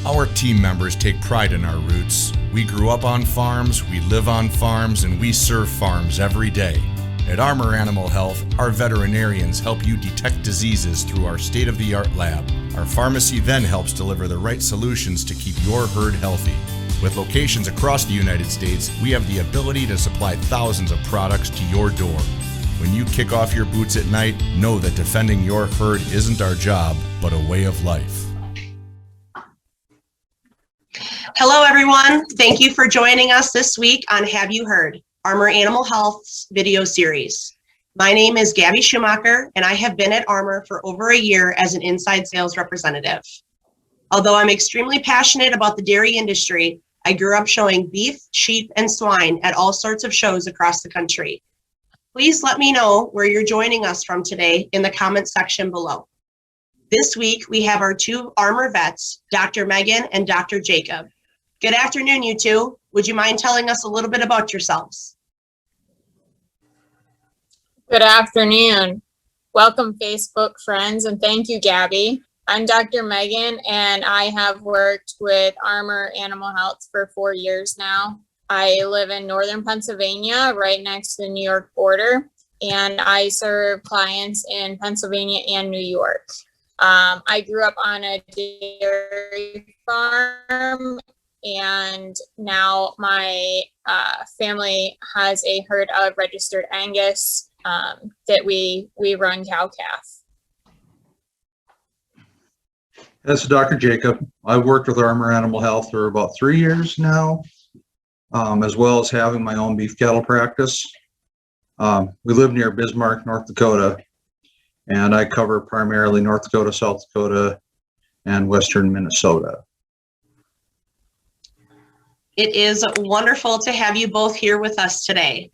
Our team members take pride in our roots. We grew up on farms, we live on farms, and we serve farms every day. At Armor Animal Health, our veterinarians help you detect diseases through our state-of-the-art lab. Our pharmacy then helps deliver the right solutions to keep your herd healthy. With locations across the United States, we have the ability to supply thousands of products to your door. When you kick off your boots at night, know that defending your herd isn't our job, but a way of life. Hello, everyone. Thank you for joining us this week on Have You Heard? Armor Animal Health's video series. My name is Gabby Schumacher, and I have been at Armor for over a year as an inside sales representative. Although I'm extremely passionate about the dairy industry, I grew up showing beef, sheep, and swine at all sorts of shows across the country. Please let me know where you're joining us from today in the comments section below. This week, we have our two Armor vets, Dr. Megan and Dr. Jacob. Good afternoon, you two. Would you mind telling us a little bit about yourselves? Good afternoon. Welcome, Facebook friends, and thank you, Gabby. I'm Dr. Megan, and I have worked with Armor Animal Health for 4 years now. I live in northern Pennsylvania, right next to the New York border, and I serve clients in Pennsylvania and New York. I grew up on a dairy farm, and now my family has a herd of registered Angus that we run cow-calf. This is Dr. Jacob. I've worked with Armor Animal Health for about 3 years now, as well as having my own beef cattle practice. We live near Bismarck, North Dakota, and I cover primarily North Dakota, South Dakota, and Western Minnesota. It is wonderful to have you both here with us today.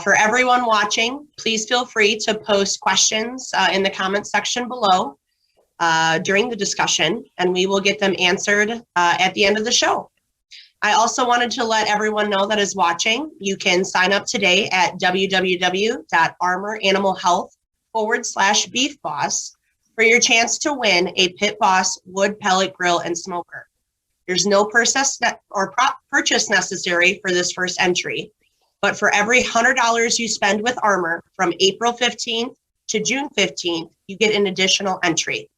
For everyone watching, please feel free to post questions in the comments section below during the discussion, and we will get them answered at the end of the show. I also wanted to let everyone know that is watching, you can sign up today at www.armoranimалhealth.com/beef-boss for your chance to win a Pit Boss wood pellet grill and smoker. There's no purchase necessary for this first entry, but for every $100 you spend with Armor from April 15th to June 15th, you get an additional entry.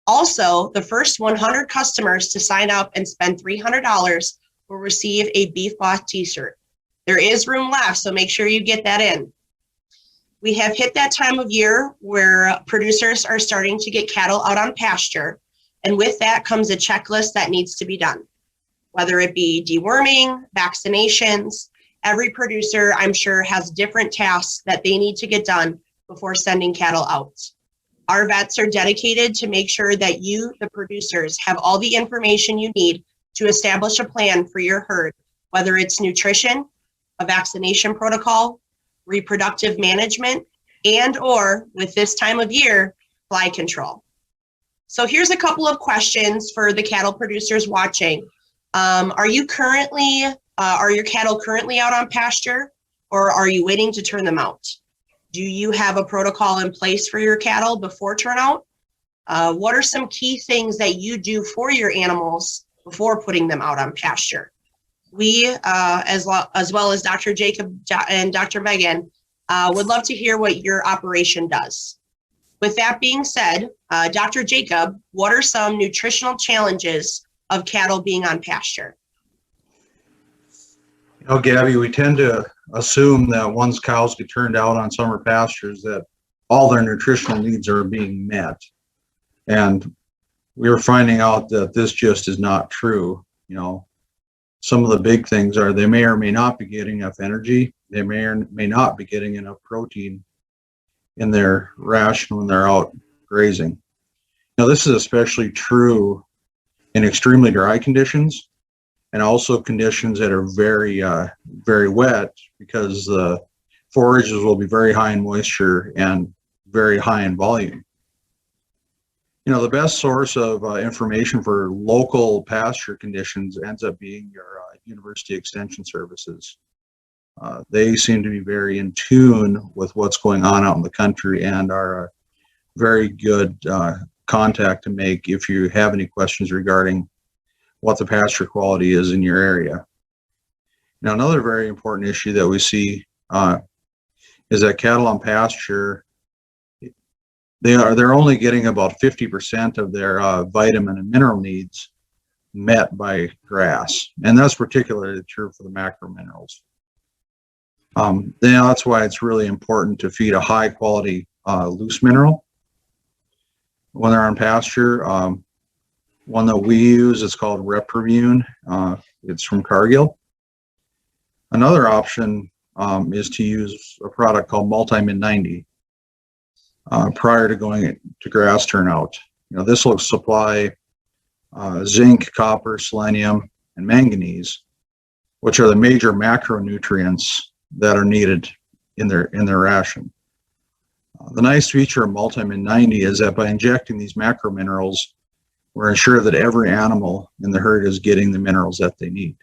Also, the first 100 customers to sign up and spend $300 will receive a Beef Boss t-shirt. There is room left, so make sure you get that in. We have hit that time of year where producers are starting to get cattle out on pasture, and with that comes a checklist that needs to be done. Whether it be deworming, vaccinations, every producer, I'm sure, has different tasks that they need to get done before sending cattle out. Our vets are dedicated to make sure that you, the producers, have all the information you need to establish a plan for your herd, whether it's nutrition, a vaccination protocol, reproductive management, and or, with this time of year, fly control. So here's a couple of questions for the cattle producers watching. Are your cattle currently out on pasture, or are you waiting to turn them out? Do you have a protocol in place for your cattle before turnout? What are some key things that you do for your animals before putting them out on pasture? We, as well as Dr. Jacob and Dr. Megan, would love to hear what your operation does. With that being said, Dr. Jacob, what are some nutritional challenges of cattle being on pasture? You know, Gabby, we tend to assume that once cows get turned out on summer pastures that all their nutritional needs are being met. And we are finding out that this just is not true. You know, some of the big things are they may or may not be getting enough energy. They may or may not be getting enough protein in their ration when they're out grazing. Now, this is especially true in extremely dry conditions and also conditions that are very, very wet, because the forages will be very high in moisture and very high in volume. You know, the best source of information for local pasture conditions ends up being your university extension services. They seem to be very in tune with what's going on out in the country and are a very good contact to make if you have any questions regarding what the pasture quality is in your area. Now, another very important issue that we see is that cattle on pasture, they're only getting about 50% of their vitamin and mineral needs met by grass, and that's particularly true for the macro minerals. That's why it's really important to feed a high quality loose mineral when they're on pasture. One that we use is called Reprovune. It's from Cargill. Another option is to use a product called Multimin 90 prior to going to grass turnout. This will supply zinc, copper, selenium, and manganese, which are the major macronutrients that are needed in their ration. The nice feature of Multimin 90 is that by injecting these macro minerals, we're ensured that every animal in the herd is getting the minerals that they need.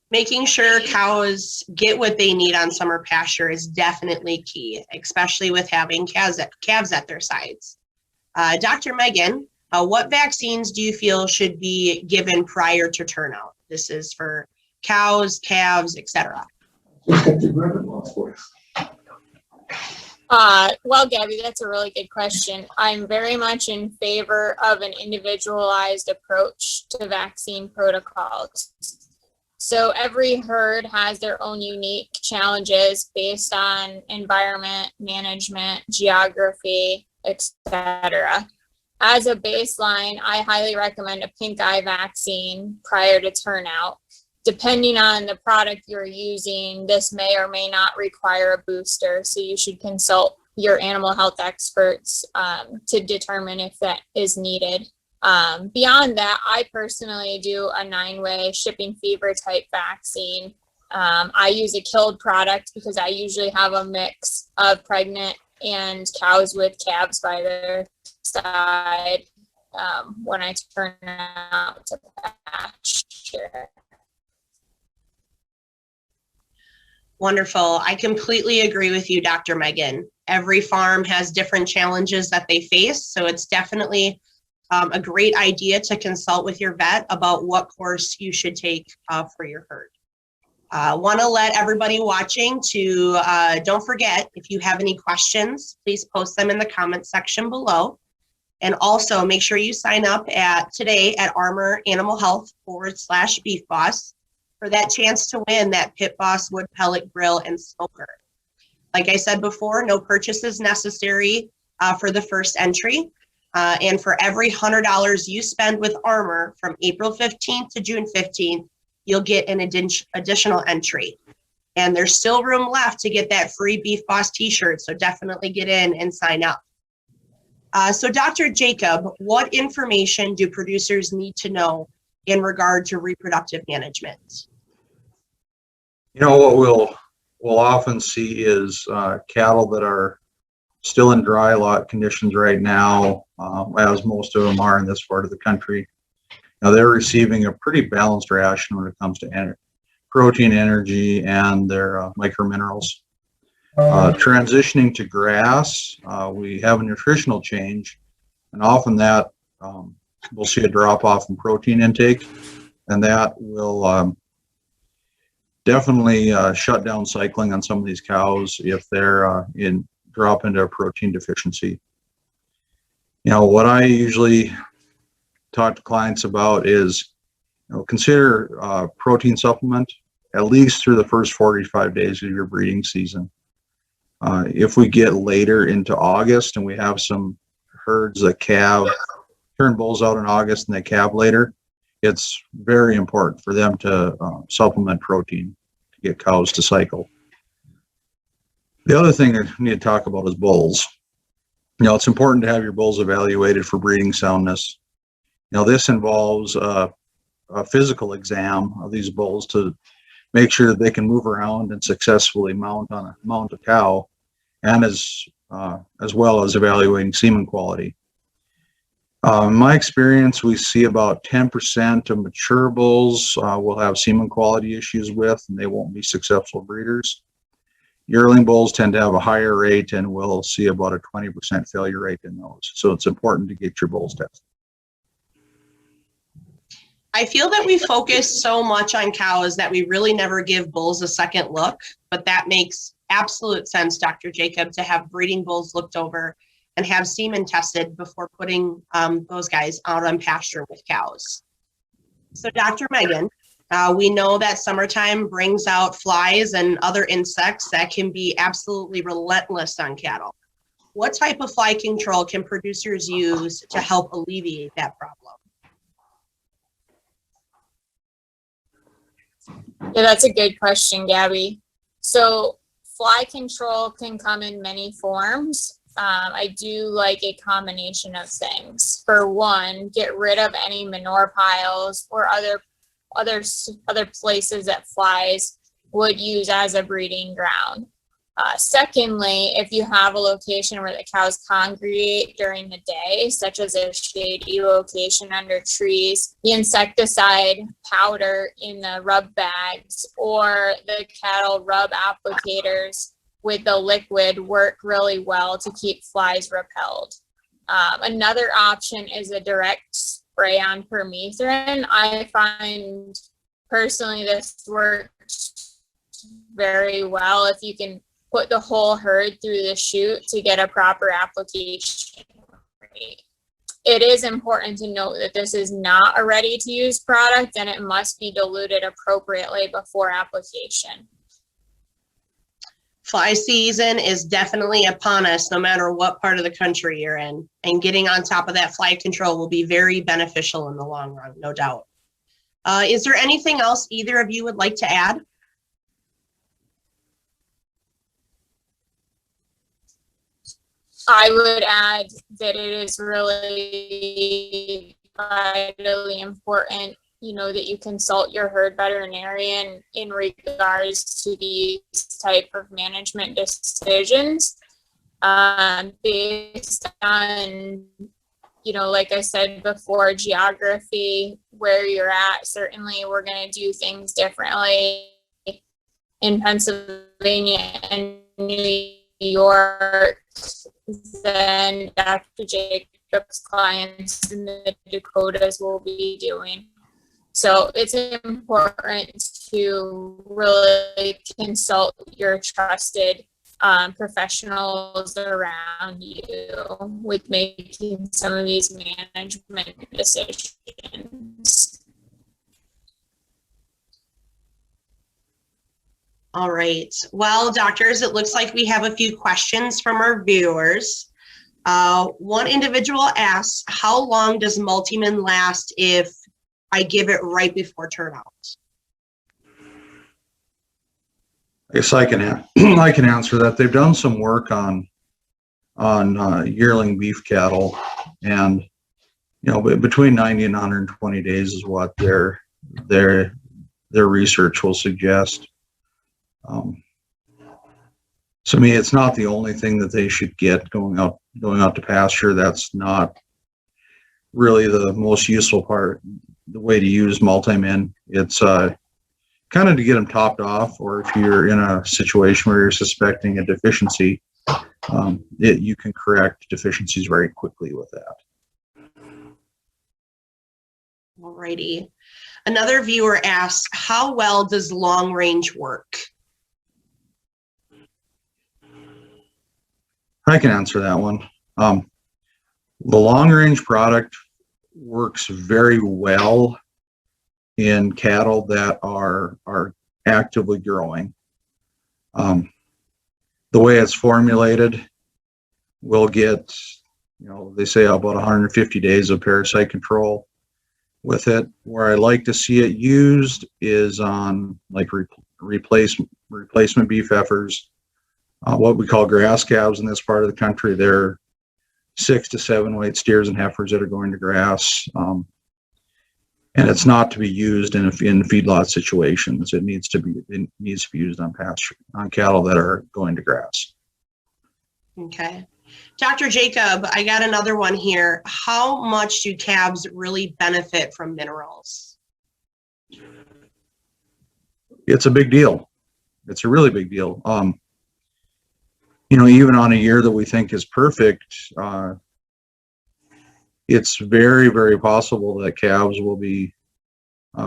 Making sure cows get what they need on summer pasture is definitely key, especially with having calves at their sides. Dr. Megan, what vaccines do you feel should be given prior to turnout? This is for cows, calves, etc. Well, Gabby, that's a really good question. I'm very much in favor of an individualized approach to vaccine protocols. So every herd has their own unique challenges based on environment, management, geography, etc. As a baseline, I highly recommend a pink eye vaccine prior to turnout. Depending on the product you're using, this may or may not require a booster, so you should consult your animal health experts to determine if that is needed. Beyond that, I personally do a 9-way shipping fever type vaccine. I use a killed product because I usually have a mix of pregnant and cows with calves by their side when I turn out to pasture. Wonderful. I completely agree with you, Dr. Megan. Every farm has different challenges that they face, so it's definitely a great idea to consult with your vet about what course you should take for your herd. Want to let everybody watching to don't forget, if you have any questions, please post them in the comment section below. And also make sure you sign up today at Armor Animal Health /Beef Boss for that chance to win that Pit Boss wood pellet grill and smoker. Like I said before, no purchase is necessary for the first entry. And for every $100 you spend with Armor from April 15th to June 15th, you'll get an additional entry. And there's still room left to get that free Beef Boss t-shirt, so definitely get in and sign up. So Dr. Jacob, what information do producers need to know in regard to reproductive management? What we'll often see is cattle that are still in dry lot conditions right now, as most of them are in this part of the country. Now they're receiving a pretty balanced ration when it comes to protein, energy, and their microminerals. Transitioning to grass, we have a nutritional change, and often that we'll see a drop off in protein intake, and that will definitely shut down cycling on some of these cows if they're drop into a protein deficiency. What I usually talk to clients about is consider protein supplement at least through the first 45 days of your breeding season. If we get later into August and we have some herds that turn bulls out in August and they calve later, it's very important for them to supplement protein to get cows to cycle. The other thing I need to talk about is bulls. It's important to have your bulls evaluated for breeding soundness. This involves a physical exam of these bulls to make sure that they can move around and successfully mount a cow, and as well as evaluating semen quality. In my experience, we see about 10% of mature bulls will have semen quality issues with, and they won't be successful breeders. Yearling bulls tend to have a higher rate, and we'll see about a 20% failure rate in those. So it's important to get your bulls tested. I feel that we focus so much on cows that we really never give bulls a second look, but that makes absolute sense, Dr. Jacob, to have breeding bulls looked over and have semen tested before putting those guys out on pasture with cows. So Dr. Megan, we know that summertime brings out flies and other insects that can be absolutely relentless on cattle. What type of fly control can producers use to help alleviate that problem? Yeah, that's a good question, Gabby. So fly control can come in many forms. I do like a combination of things. For one, get rid of any manure piles or other places that flies would use as a breeding ground. Secondly, if you have a location where the cows congregate during the day, such as a shady location under trees, the insecticide powder in the rub bags or the cattle rub applicators with the liquid work really well to keep flies repelled. Another option is a direct spray on permethrin. I find personally this works very well if you can put the whole herd through the chute to get a proper application rate. It is important to note that this is not a ready-to-use product and it must be diluted appropriately before application. Fly season is definitely upon us no matter what part of the country you're in, and getting on top of that fly control will be very beneficial in the long run, no doubt. Is there anything else either of you would like to add? I would add that it is really vitally important, that you consult your herd veterinarian in regards to these type of management decisions, based on, like I said before, geography, where you're at. Certainly we're going to do things differently in Pennsylvania and New York than Dr. Jacob's clients in the Dakotas will be doing. So it's important to really consult your trusted professionals around you with making some of these management decisions. All right. Well, doctors, it looks like we have a few questions from our viewers. One individual asks, how long does Multimin last if I give it right before turnout? I guess I can I can answer that. They've done some work on yearling beef cattle, and between 90 and 120 days is what their research will suggest. To me, it's not the only thing that they should get going out to pasture. That's not really the most useful part. The way to use Multimin, it's kind of to get them topped off, or if you're in a situation where you're suspecting a deficiency, you can correct deficiencies very quickly with that. Alrighty. Another viewer asks, how well does long range work? I can answer that one. The long range product works very well in cattle that are actively growing. The way it's formulated, we'll get, they say about 150 days of parasite control with it. Where I like to see it used is on like replacement beef heifers, what we call grass calves in this part of the country. They're 6 to 7 weight steers and heifers that are going to grass. And it's not to be used in feedlot situations. It needs to be used on pasture, on cattle that are going to grass. Okay. Dr. Jacob, I got another one here. How much do calves really benefit from minerals? It's a big deal. It's a really big deal. Even on a year that we think is perfect, it's very, very possible that calves will be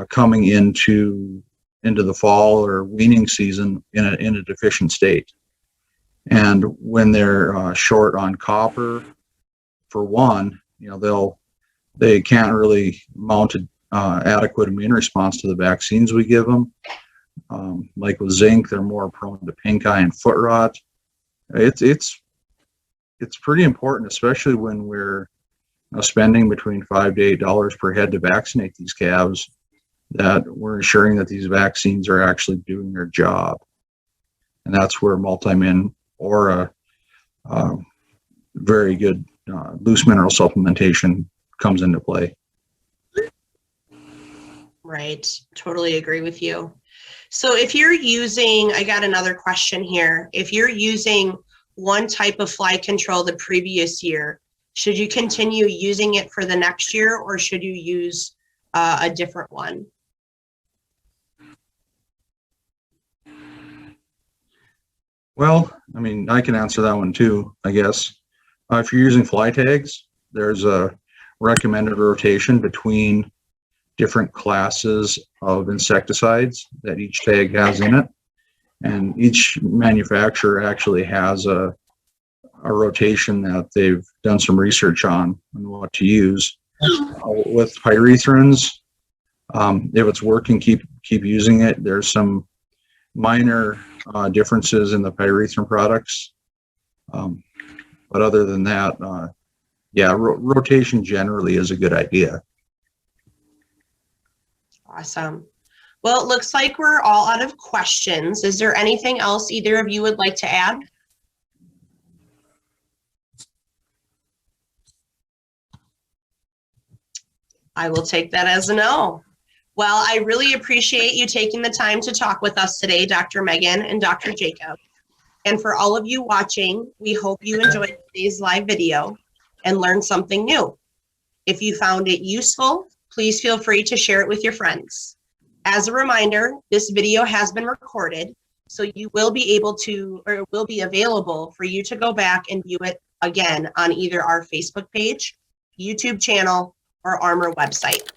coming into the fall or weaning season in a deficient state. And when they're short on copper, for one, they can't really mount an adequate immune response to the vaccines we give them. Like with zinc, they're more prone to pink eye and foot rot. It's pretty important, especially when we're spending between $5 to $8 per head to vaccinate these calves, that we're ensuring that these vaccines are actually doing their job. And that's where multi-min or a very good loose mineral supplementation comes into play. Right. Totally agree with you. So if you're using, I got another question here. If you're using one type of fly control the previous year, should you continue using it for the next year, or should you use a different one? Well, I mean, I can answer that one too, I guess. If you're using fly tags, there's a recommended rotation between different classes of insecticides that each tag has in it. And each manufacturer actually has a rotation that they've done some research on what to use. With pyrethrins, if it's working, keep using it. There's some minor differences in the pyrethrin products. But other than that, rotation generally is a good idea. Awesome. Well, it looks like we're all out of questions. Is there anything else either of you would like to add? I will take that as a no. Well, I really appreciate you taking the time to talk with us today, Dr. Megan and Dr. Jacob. And for all of you watching, we hope you enjoyed today's live video and learned something new. If you found it useful, please feel free to share it with your friends. As a reminder, this video has been recorded, so you will be able to, or it will be available for you to go back and view it again on either our Facebook page, YouTube channel, or Armor website.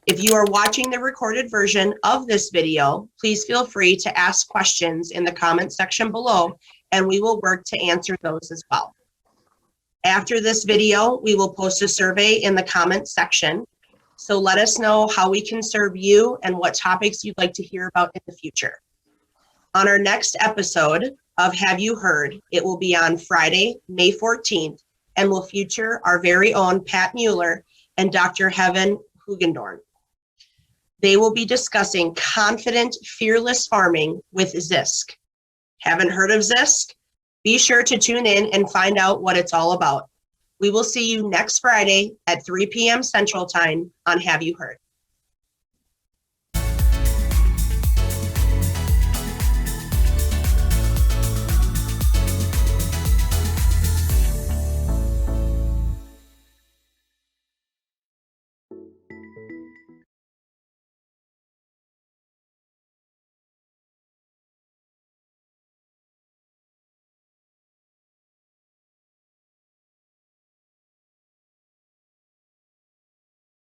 If you are watching the recorded version of this video, please feel free to ask questions in the comment section below, and we will work to answer those as well. After this video, we will post a survey in the comment section. So let us know how we can serve you and what topics you'd like to hear about in the future. On our next episode of Have You Heard, it will be on Friday, May 14th, and will feature our very own Pat Mueller and Dr. Heaven Hugendorn. They will be discussing confident, fearless farming with Zisk. Haven't heard of Zisk? Be sure to tune in and find out what it's all about. We will see you next Friday at 3 p.m. Central Time on Have You Heard?